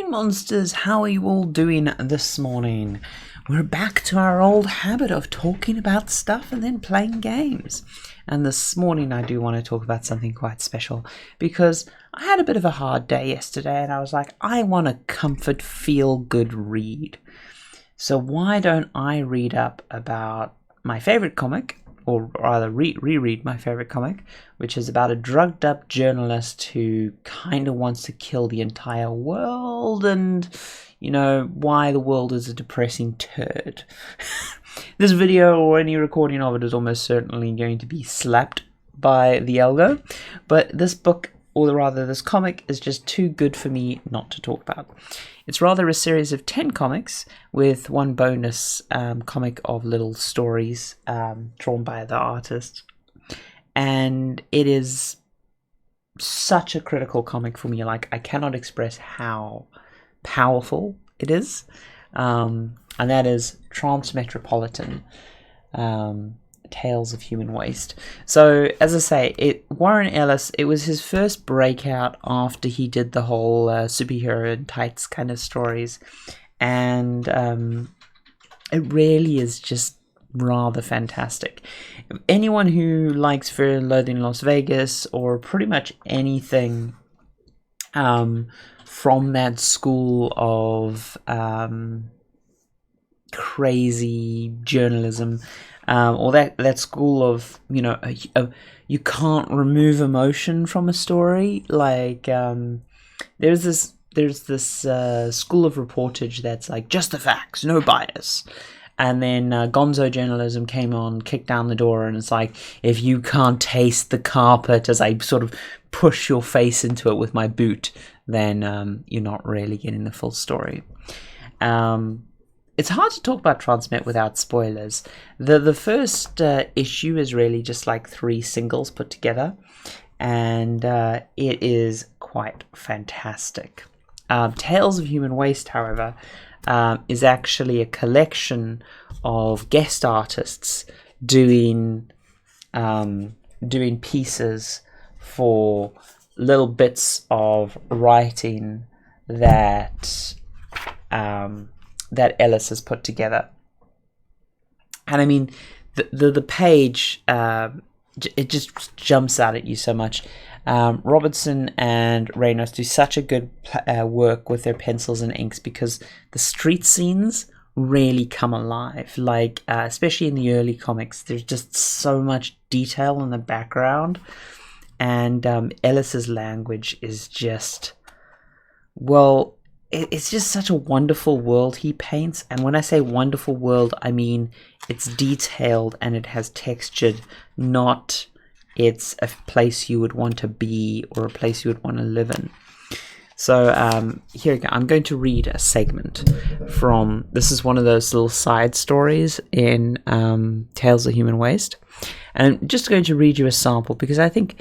morning, monsters. How are you all doing this morning? We're back to our old habit of talking about stuff and then playing games. And this morning I do want to talk about something quite special because I had a bit of a hard day yesterday and I was like, I want a comfort, feel-good read. So why don't I read up about my favorite comic, or rather reread my favorite comic, which is about a drugged up journalist who kind of wants to kill the entire world and, you know, why the world is a depressing turd. This video or any recording of it is almost certainly going to be slapped by the algo, but this book, or rather this comic, is just too good for me not to talk about. It's rather a series of 10 comics with one bonus comic of little stories drawn by the artist. And it is such a critical comic for me. Like, I cannot express how powerful it is. And that is Transmetropolitan. Tales of Human Waste. So, as I say, Warren Ellis, it was his first breakout after he did the whole superhero in tights kind of stories, and it really is just rather fantastic. Anyone who likes Fear and Loathing in Las Vegas, or pretty much anything from that school of crazy journalism, or that school of, you know, you can't remove emotion from a story. Like, there's this school of reportage that's like, just the facts, no bias. And then Gonzo journalism came on, kicked down the door, and it's like, if you can't taste the carpet as I sort of push your face into it with my boot, then you're not really getting the full story. It's hard to talk about Transmet without spoilers. The first issue is really just like 3 singles put together, and it is quite fantastic. Tales of Human Waste, however, is actually a collection of guest artists doing pieces for little bits of writing that that Ellis has put together. And I mean, the page, it just jumps out at you so much. Robertson and Reynolds do such a good work with their pencils and inks, because the street scenes really come alive. Like, especially in the early comics, there's just so much detail in the background. And Ellis's language is just, well, it's just such a wonderful world he paints. And when I say wonderful world, I mean it's detailed and it has textured, not it's a place you would want to be or a place you would want to live in. So here we go. I'm going to read a segment from, this is one of those little side stories in Tales of Human Waste. And I'm just going to read you a sample because I think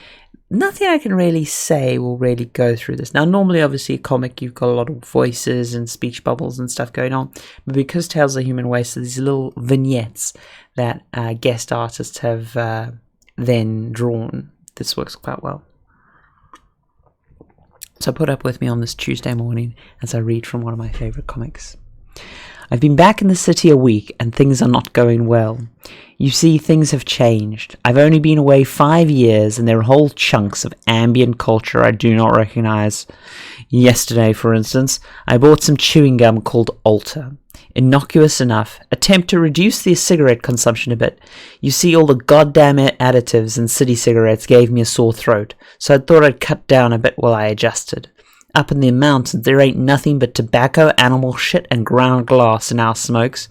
nothing I can really say will really go through this. Now, normally, obviously, a comic, you've got a lot of voices and speech bubbles and stuff going on. But because Tales of Human Waste are these little vignettes that guest artists have then drawn, this works quite well. So put up with me on this Tuesday morning as I read from one of my favorite comics. I've been back in the city a week and things are not going well. You see, things have changed. I've only been away 5 years and there are whole chunks of ambient culture I do not recognize. Yesterday, for instance, I bought some chewing gum called Alter. Innocuous enough, attempt to reduce the cigarette consumption a bit. You see, all the goddamn additives in city cigarettes gave me a sore throat, so I thought I'd cut down a bit while I adjusted. Up in the mountains, there ain't nothing but tobacco, animal shit, and ground glass in our smokes.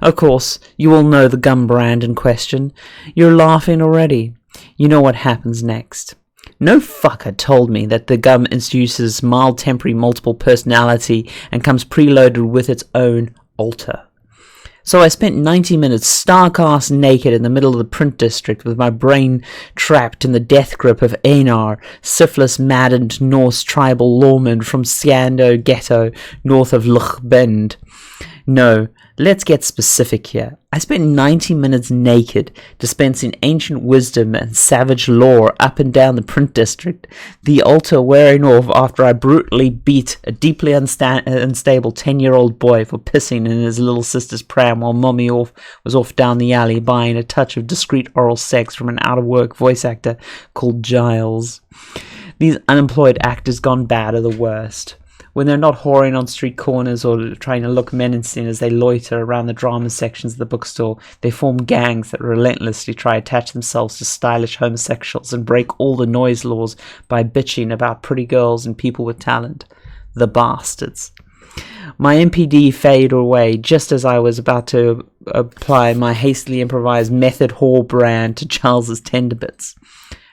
Of course, you all know the gum brand in question. You're laughing already. You know what happens next. No fucker told me that the gum induces mild temporary multiple personality and comes preloaded with its own alter. So I spent 90 minutes stark-ass naked in the middle of the print district with my brain trapped in the death grip of Einar, syphilis-maddened Norse tribal lawman from Scando Ghetto north of Loch Bend. No, let's get specific here. I spent 90 minutes naked, dispensing ancient wisdom and savage lore up and down the print district, the altar wearing off after I brutally beat a deeply unstable 10-year-old boy for pissing in his little sister's pram while Mummy was off down the alley buying a touch of discreet oral sex from an out-of-work voice actor called Giles. These unemployed actors gone bad are the worst. When they're not whoring on street corners or trying to look menacing as they loiter around the drama sections of the bookstore, they form gangs that relentlessly try to attach themselves to stylish homosexuals and break all the noise laws by bitching about pretty girls and people with talent. The bastards. My MPD faded away just as I was about to apply my hastily improvised method whore brand to Charles's tender bits.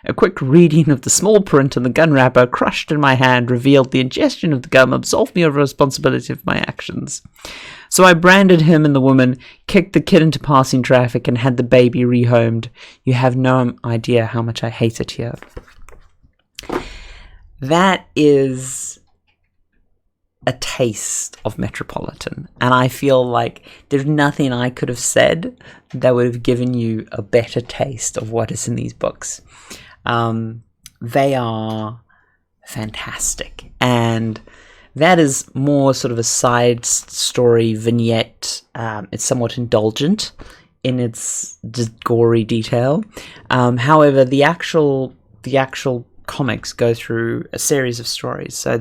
A quick reading of the small print on the gun wrapper crushed in my hand revealed the ingestion of the gum absolved me of responsibility for my actions. So I branded him and the woman, kicked the kid into passing traffic, and had the baby rehomed. You have no idea how much I hate it here. That is a taste of Metropolitan, and I feel like there's nothing I could have said that would have given you a better taste of what is in these books. They are fantastic, and that is more sort of a side story vignette. It's somewhat indulgent in its gory detail. However, the actual comics go through a series of stories. So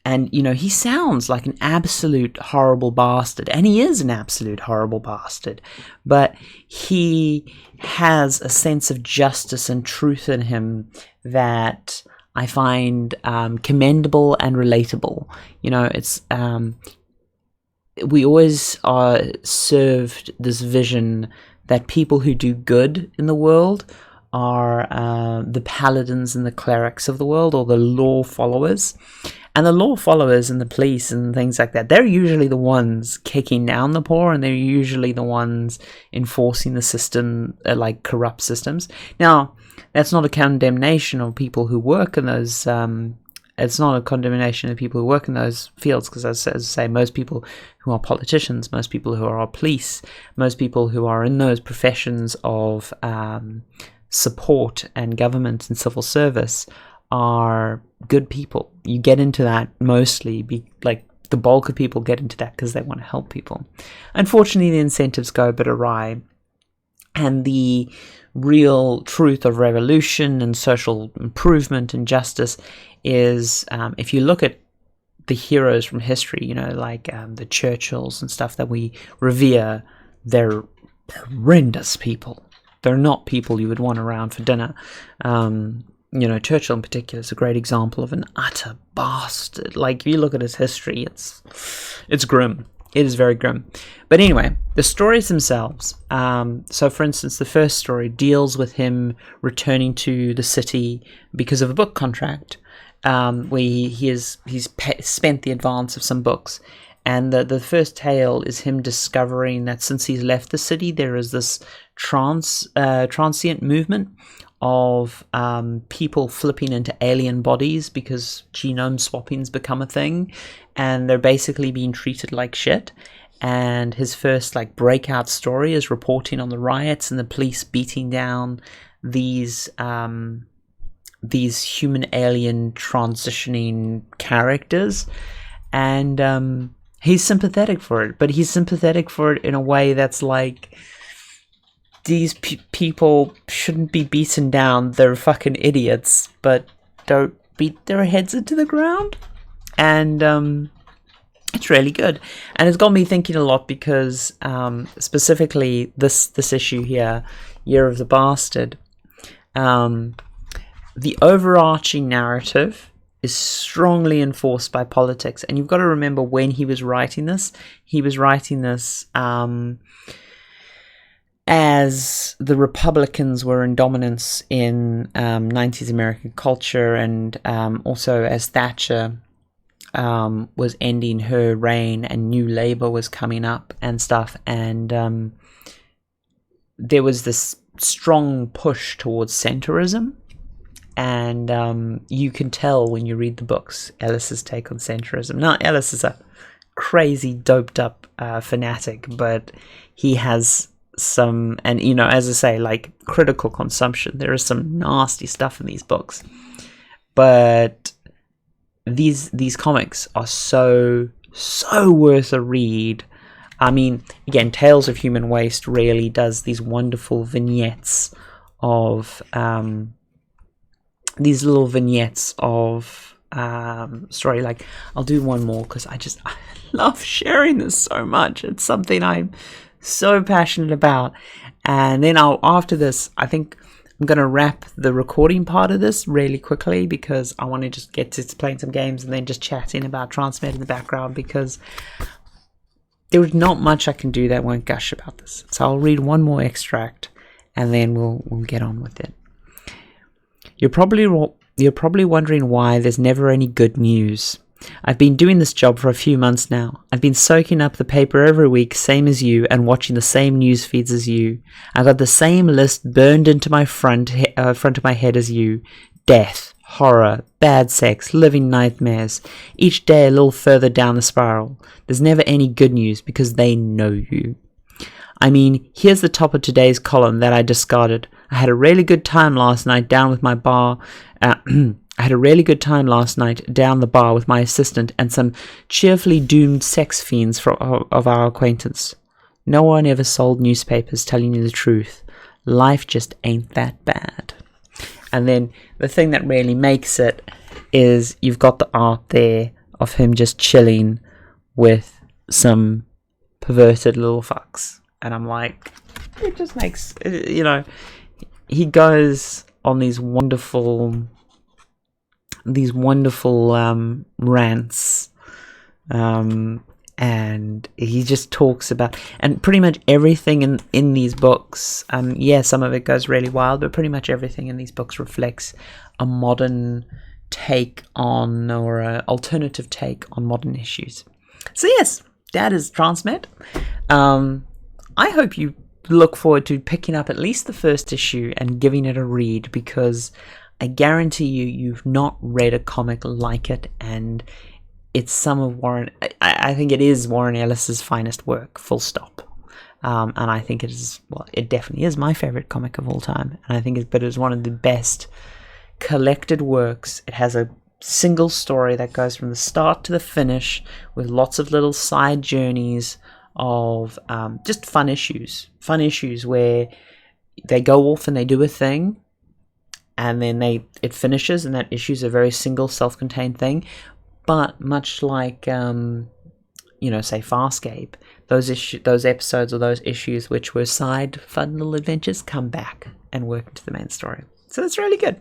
and he sounds like an absolute horrible bastard, and he is an absolute horrible bastard, but he has a sense of justice and truth in him that I find commendable and relatable. It's we always are served this vision that people who do good in the world are the paladins and the clerics of the world, or the law followers. And the law followers and the police and things like that, they're usually the ones kicking down the poor, and they're usually the ones enforcing the system, like corrupt systems. Now, that's not a condemnation of people who work in those. It's not a condemnation of people who work in those fields, because as I say, most people who are politicians, most people who are police, most people who are in those professions of support and government and civil service are good people. You get into that mostly, the bulk of people get into that because they want to help people. Unfortunately, the incentives go a bit awry, and the real truth of revolution and social improvement and justice is, if you look at the heroes from history, like the Churchills and stuff that we revere, they're horrendous people. They're not people you would want around for dinner. Churchill in particular is a great example of an utter bastard. Like, if you look at his history, it's grim. It is very grim. But anyway, the stories themselves. So, for instance, the first story deals with him returning to the city because of a book contract, where he's spent the advance of some books. And the first tale is him discovering that since he's left the city, there is this transient movement of people flipping into alien bodies because genome swapping's become a thing, and they're basically being treated like shit. And his first breakout story is reporting on the riots and the police beating down these human alien transitioning characters, and he's sympathetic for it, but he's sympathetic for it in a way that's like, these people shouldn't be beaten down. They're fucking idiots, but don't beat their heads into the ground. And it's really good. And it's got me thinking a lot because specifically this issue here, Year of the Bastard, the overarching narrative is strongly enforced by politics. And you've got to remember, when he was writing this, as the Republicans were in dominance in 90s American culture, and also as Thatcher was ending her reign and New Labour was coming up and stuff, and there was this strong push towards centrism, and you can tell when you read the books Ellis's take on centrism. Now, Ellis is a crazy doped up fanatic, but he has some, and you know, as I say, like critical consumption. There is some nasty stuff in these books, but these comics are so worth a read. I mean, again, Tales of Human Waste really does these wonderful vignettes of these little vignettes of story. Like, I'll do one more because I love sharing this so much. It's something I'm so passionate about. And then after this, I think I'm going to wrap the recording part of this really quickly because I want to just get to playing some games and then just chatting about Transmet in the background, because there's not much I can do that won't gush about this. So I'll read one more extract and then we'll get on with it. You're probably wondering why there's never any good news. I've been doing this job for a few months now. I've been soaking up the paper every week, same as you, and watching the same news feeds as you. I've got the same list burned into my front of my head as you. Death, horror, bad sex, living nightmares. Each day a little further down the spiral. There's never any good news because they know you. I mean, here's the top of today's column that I discarded. I had a really good time last night down with my bar. I had a really good time last night down the bar with my assistant and some cheerfully doomed sex fiends of our acquaintance. No one ever sold newspapers telling you the truth. Life just ain't that bad. And then the thing that really makes it is you've got the art there of him just chilling with some perverted little fucks. And I'm like, it just makes, you know, he goes on these wonderful rants, and he just talks about, and pretty much everything in these books, yeah, some of it goes really wild, but pretty much everything in these books reflects a modern take on, or an alternative take on modern issues. So yes, that is Transmet. I hope you look forward to picking up at least the first issue and giving it a read, because I guarantee you've not read a comic like it, and it's some of Warren. I think it is Warren Ellis's finest work, full stop. And I think it is. Well, it definitely is my favorite comic of all time, and I think it's one of the best collected works. It has a single story that goes from the start to the finish, with lots of little side journeys of just fun issues where they go off and they do a thing, and then it finishes, and that issue is a very single self-contained thing. But much like you know, say Farscape, those episodes or those issues which were side fun little adventures come back and work into the main story. So it's really good.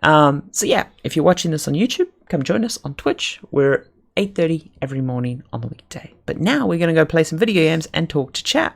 So yeah, if you're watching this on YouTube, come join us on Twitch. We're 8:30 every morning on the weekday. But now we're going to go play some video games and talk to chat.